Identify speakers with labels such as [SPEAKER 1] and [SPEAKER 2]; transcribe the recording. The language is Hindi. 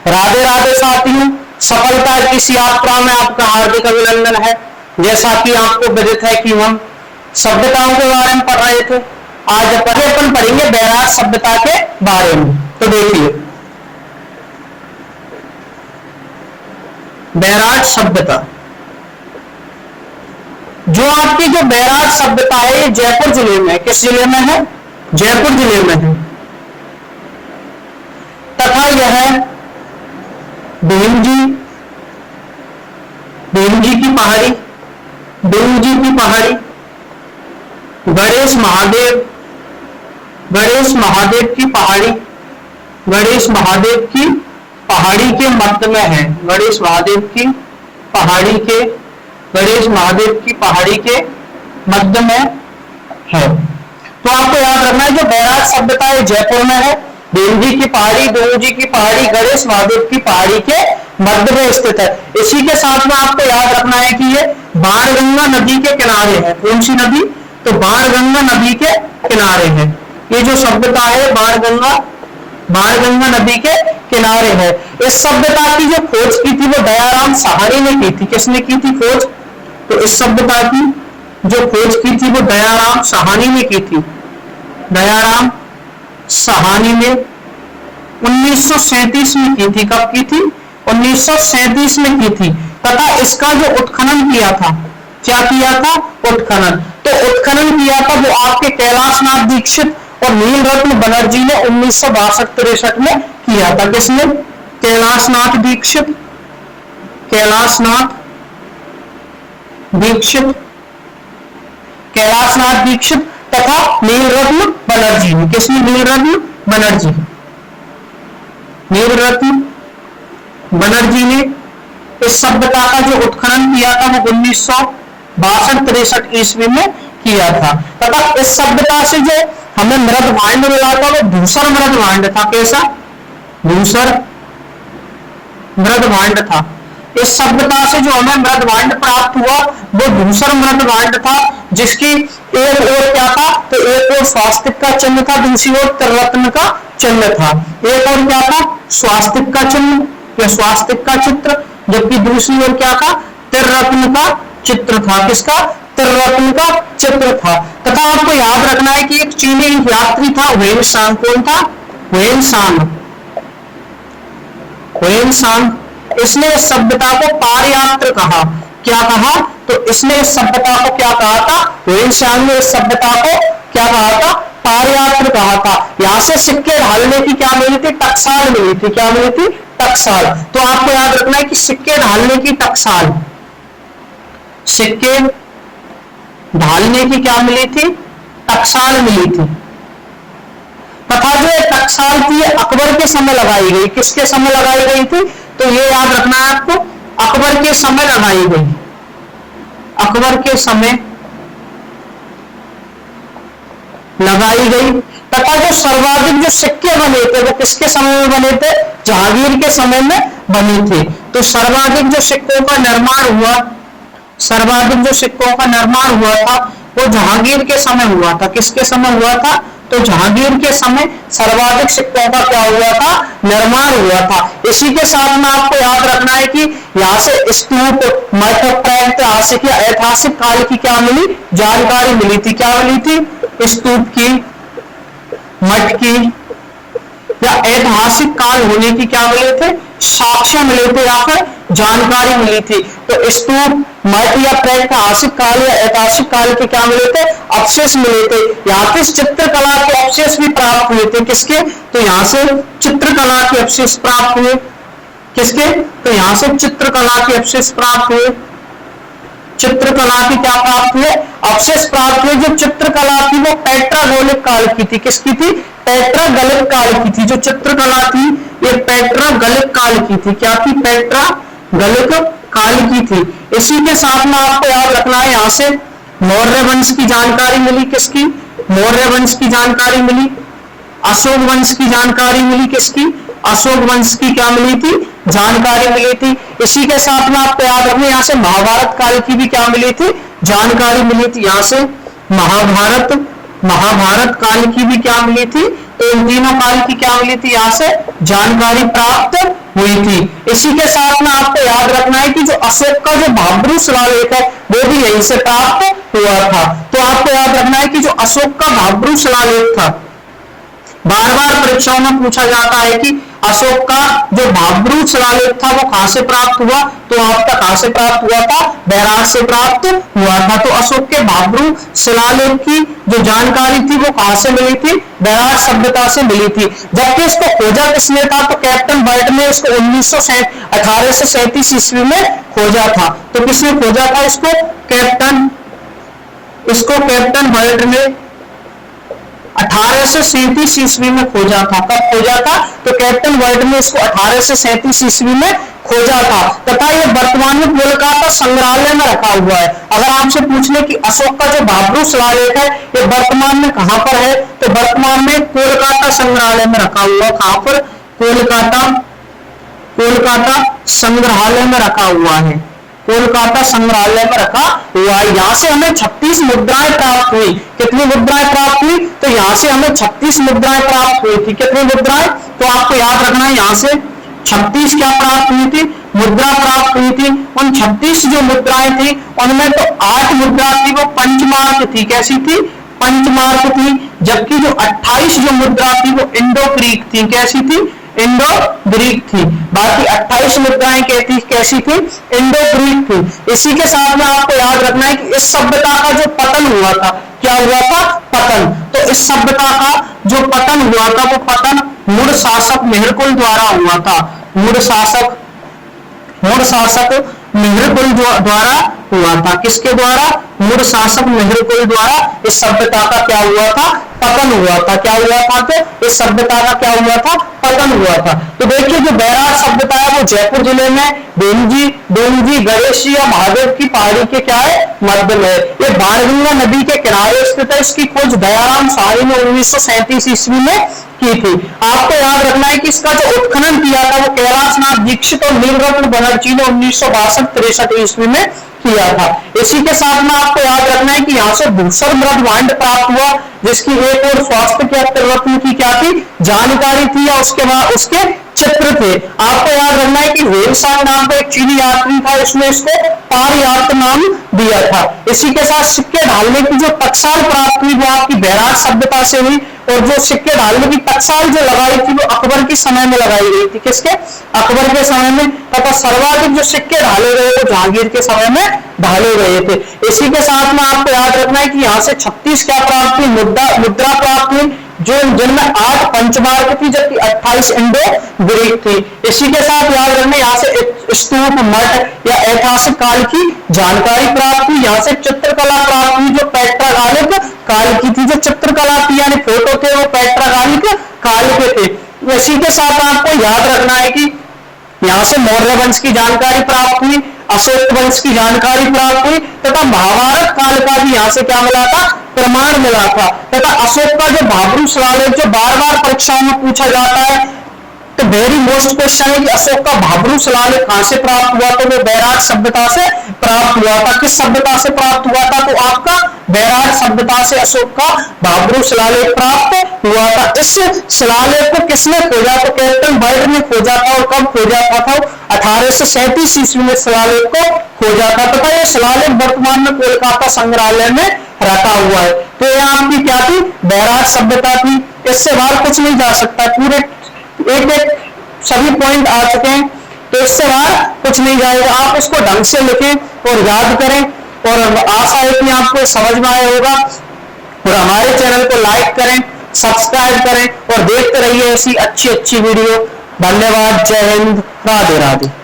[SPEAKER 1] राधे राधे साथियों, सफलता की इस यात्रा में आपका हार्दिक अभिनंदन है। जैसा कि आपको विदित है कि हम सभ्यताओं के बारे में पढ़ रहे थे, आज अपन पढ़ेंगे बैराज सभ्यता के बारे में। तो देखिए, बैराज सभ्यता, जो आपकी जो बैराज सभ्यता है, ये जयपुर जिले में, किस जिले में है? जयपुर जिले में है। तथा यह भीमजी की पहाड़ी, बेऊजी की पहाड़ी, गणेश महादेव की पहाड़ी, गणेश महादेव की पहाड़ी के मध्य में है। गणेश महादेव की पहाड़ी के मध्य में है। तो आपको याद रखना है, जो बैराज सभ्यता है जयपुर में है, भीमजी की पहाड़ी, बेऊजी की पहाड़ी, गणेश महादेव की पहाड़ी के मध्य में स्थित है। इसी के साथ में आपको याद रखना है कि ये बाणगंगा नदी के किनारे है। कौन सी नदी? तो बाणगंगा नदी के किनारे है। ये जो सभ्यता है बाणगंगा नदी के किनारे है। इस सभ्यता की जो खोज की थी वो दयाराम साहनी ने की थी। किसने की थी खोज? तो इस सभ्यता की जो खोज की थी वो दयाराम साहनी ने की थी। दयाराम साहनी ने 1937 में की थी। कब की थी? 1937 में की थी। तथा इसका जो उत्खनन किया था, क्या किया था? उत्खनन। तो उत्खनन किया था वो आपके कैलाशनाथ दीक्षित और नीलरत्न बनर्जी ने 1962-63 में किया था। किसने? कैलाशनाथ दीक्षित तथा नीलरत्न बनर्जी ने। किसने? नीलरत्न बनर्जी ने इस सभ्यता का जो उत्खनन किया था वो 1962-63 ईस्वी में किया था। तथा इस सभ्यता से जो हमें मृद भांड मिला था वो धूसर मृद भांड था। कैसा? धूसर मृद भांड था। इस सभ्यता से जो हमें मृद भांड प्राप्त हुआ वो धूसर मृद भांड था, जिसकी एक ओर क्या था? तो एक ओर स्वास्तिक का चिन्ह था, दूसरी ओर त्रिरत्न का चिन्ह था। एक ओर क्या था? स्वास्तिक का चिन्ह या स्वास्तिक का चित्र, जबकि दूसरी ओर क्या था? त्रिरत्न का चित्र था। किसका? त्रिरत्न का चित्र था। तथा आपको याद रखना है कि एक चीनी यात्री था, हुएनसांग। कौन था? हुएनसांग। इसने इस सभ्यता को पारयात्र कहा। क्या कहा? तो इसने इस सभ्यता को क्या कहा था? हुएनसांग ने इस सभ्यता को क्या कहा था? पारयात्र कहा था। यहां से सिक्के ढालने की क्या मिली थी? टकसाल मिली थी। क्या मिली थी? टकसाल। तो आपको याद रखना है कि सिक्के ढालने की टकसाल, सिक्के ढालने की क्या मिली थी? टकसाल मिली थी। तथा जो टकसाल थी अकबर के समय लगाई गई। किसके समय लगाई गई थी? तो ये याद रखना है आपको, अकबर के समय लगाई गई। अकबर के समय लगाई गई। तथा जो सर्वाधिक जो सिक्के बने थे वो किसके समय में बने थे? जहांगीर के समय में बने थे। तो सर्वाधिक जो सिक्कों का निर्माण हुआ था वो जहांगीर के समय हुआ था। किसके समय हुआ था? तो जहांगीर के समय सर्वाधिक सिक्कों का क्या हुआ था? निर्माण हुआ था। इसी के साथ में आपको याद रखना है कि यहाँ से स्तूप, मठ, ऐतिहासिक या ऐतिहासिक काल की क्या मिली? जानकारी मिली थी। क्या मिली थी? स्तूप की, मठ की या ऐतिहासिक काल होने की क्या मिले थे? साक्ष्य मिले थे या फिर जानकारी मिली थी। तो स्तूप, मठ या ऐतिहासिक काल या ऐतिहासिक काल के क्या मिले थे? अवशेष मिले थे। यहाँ से चित्रकला के अवशेष भी प्राप्त हुए थे। किसके? तो यहाँ से चित्रकला के अवशेष प्राप्त हुए। किसके? तो यहाँ से चित्रकला के अवशेष प्राप्त हुए। चित्रकला की क्या प्राप्त हुए? अवशेष प्राप्त हुए। जो चित्रकला थी वो पेट्रागोलिक काल की थी। किसकी थी? पेट्रागलिक काल की थी। जो चित्रकला थी ये पेट्रागलिक काल की थी। क्या थी? पेट्रागलिक काल की थी। इसी के साथ में आपको याद रखना है, यहां से मौर्य वंश की जानकारी मिली। किसकी? मौर्य वंश की जानकारी मिली। अशोक वंश की जानकारी मिली। किसकी? अशोक वंश की क्या मिली थी? जानकारी मिली थी। इसी के साथ में आपको याद रखना, यहाँ से महाभारत काल की भी क्या मिली थी? जानकारी मिली थी। यहाँ से महाभारत काल की भी क्या मिली थी? तो इन तीनों काल की क्या मिली थी, यहाँ से जानकारी प्राप्त हुई थी। इसी के साथ में आपको याद रखना है कि जो अशोक का जो भाब्रू शिलालेख है वो भी यहीं से प्राप्त हुआ था। तो आपको याद रखना है कि जो अशोक का भाब्रू शिलालेख था, बार बार परीक्षाओं में पूछा जाता है कि अशोक का जो भाब्रू शिलालेख था वो कहां से प्राप्त हुआ, तो आपका कहां से प्राप्त हुआ था, बैराज से प्राप्त हुआ था। तो अशोक के भाब्रू शिलालेख की जो जानकारी थी वो कहां से मिली थी, बैराज सभ्यता से मिली थी। जबकि इसको खोजा किसने था, तो कैप्टन बर्ट ने इसको 1837 ईस्वी में खोजा था। तो किसने खोजा था इसको, कैप्टन बर्ट ने 1837 ईस्वी में खोजा था। कब खोजा था, तो कैप्टन बर्ट ने इसको 1837 ईस्वी में खोजा था तथा ये वर्तमान में कोलकाता संग्रहालय में रखा हुआ है। अगर आपसे पूछ ले कि अशोक का जो भाब्रू शिलालेख है ये वर्तमान में कहां पर है, तो वर्तमान में कोलकाता संग्रहालय में रखा हुआ। कहां पर, कोलकाता संग्रहालय में रखा हुआ है, कोलकाता संग्रहालय में रखा हुआ है। यहाँ से हमें 36 मुद्राएं प्राप्त हुई। कितनी मुद्राएं प्राप्त हुई, तो यहाँ से हमें 36 मुद्राएं प्राप्त हुई थी। कितनी मुद्राएं, तो आपको याद रखना है यहाँ से 36 क्या प्राप्त हुई थी, मुद्रा प्राप्त हुई थी। उन 36 जो मुद्राएं थी उनमें तो 8 मुद्रा थी वो पंचमार्क थी। कैसी थी, पंचमार्क थी। जबकि जो 28 जो मुद्रा थी वो इंडो ग्रीक थी। कैसी थी, इंडो ग्रीक थी। बाकी 28 मुद्राएं कैसी थी, इंडो ग्रीक थी। इसी के साथ में आपको याद रखना है कि इस सभ्यता का जो पतन हुआ था, क्या हुआ था, पतन। तो इस सभ्यता का जो पतन हुआ था वो पतन मुड़ शासक मेहरकुल द्वारा हुआ था। मुड़ शासक मेहरकुल द्वारा हुआ था। किसके द्वारा, मुड़ शासक मेहरकुल द्वारा इस सभ्यता का क्या हुआ था, पतन हुआ था। क्या हुआ था, तो इस सभ्यता का क्या हुआ था, पतन हुआ था। तो देखिए जो बैराज सभ्यता है वो जयपुर जिले में डोंगजी गणेश या महादेव की पहाड़ी के क्या है, मध्य में। ये बाणगंगा नदी के किनारे स्थित है। इसकी खोज दयाराम शाही ने 1937 ईस्वी में की थी। आपको याद रखना है कि इसका जो उत्खनन किया था वो कैलाशनाथ दीक्षित और नीलरत्न बनर्जी ने 1962-63 ईस्वी में किया था। इसी के साथ में आपको याद रखना है कि यहाँ से धूसर मृद भांड प्राप्त हुआ, जिसकी एक और स्वास्थ्य के रत्न की क्या थी, जानकारी थी, या उसके बाद उसके चित्र थे। आपको याद रखना है कि वेलसांग नाम का एक चीनी यात्री था, उसने इसको पारयार्त नाम दिया था। इसी के साथ सिक्के ढालने की जो टकसाल प्राप्त हुई वो आपकी बैराज सभ्यता से हुई, और जो सिक्के ढालने की टकसाल जो लगाई थी वो अकबर के समय में लगाई गई थी। किसके, अकबर के समय में। तथा सर्वाधिक जो सिक्के ढाले गए वो जहांगीर के समय में ढाले गए थे। इसी के साथ में आपको याद रखना है कि यहाँ से 36 क्या प्राप्त हुई, मुद्रा प्राप्त हुई, जो जिनमें 8 पंचमार्क थी जबकि 28 इंडो ग्रीक थी। इसी के साथ याद रखना यहाँ से स्तूप, मठ या ऐतिहासिक काल की जानकारी प्राप्त हुई। यहाँ से चित्रकला प्राप्त हुई जो पैट्रागालिक काल की थी। जो चित्रकला थी यानी फोटो थे वो पैट्रागालिक काल के थे। इसी के साथ आपको याद रखना है कि यहाँ से मौर्य वंश की जानकारी प्राप्त हुई, अशोक वंश की जानकारी प्राप्त हुई, तथा महाभारत काल का भी यहाँ से क्या मिला था, प्रमाण मिला था। तथा अशोक का जो भाब्रू शिलालेख जो बार बार परीक्षाओं में पूछा जाता है, तो वेरी मोस्ट क्वेश्चन है कि अशोक का भाब्रू शिलालेख कहां से प्राप्त हुआ, तो वो बैराज सभ्यता से प्राप्त हुआ था। किस सभ्यता से प्राप्त हुआ था, तो आपका बैराज सभ्यता से अशोक का भाब्रू शिलालेख प्राप्त हुआ था। इस शिलालेख को किसने खोजा, तो कैप्टन बर्ट ने खोजा था। और कब खोजा था, 1837 ईस्वी में शिलालेख को खोजा था। तथा यह शिलालेख वर्तमान में कोलकाता संग्रहालय में रखा हुआ है। तो यह आपकी क्या थी, बैराज सभ्यता थी। इससे बाहर कुछ नहीं जा सकता। पूरे एक सभी पॉइंट आ चुके हैं, तो इससे बाहर कुछ नहीं जाएगा। आप इसको ढंग से लिखें और याद करें, और आशा है कि आपको समझ में आया होगा। और हमारे चैनल को लाइक करें, सब्सक्राइब करें और देखते रहिए ऐसी अच्छी वीडियो। धन्यवाद। जय हिंद। राधे राधे।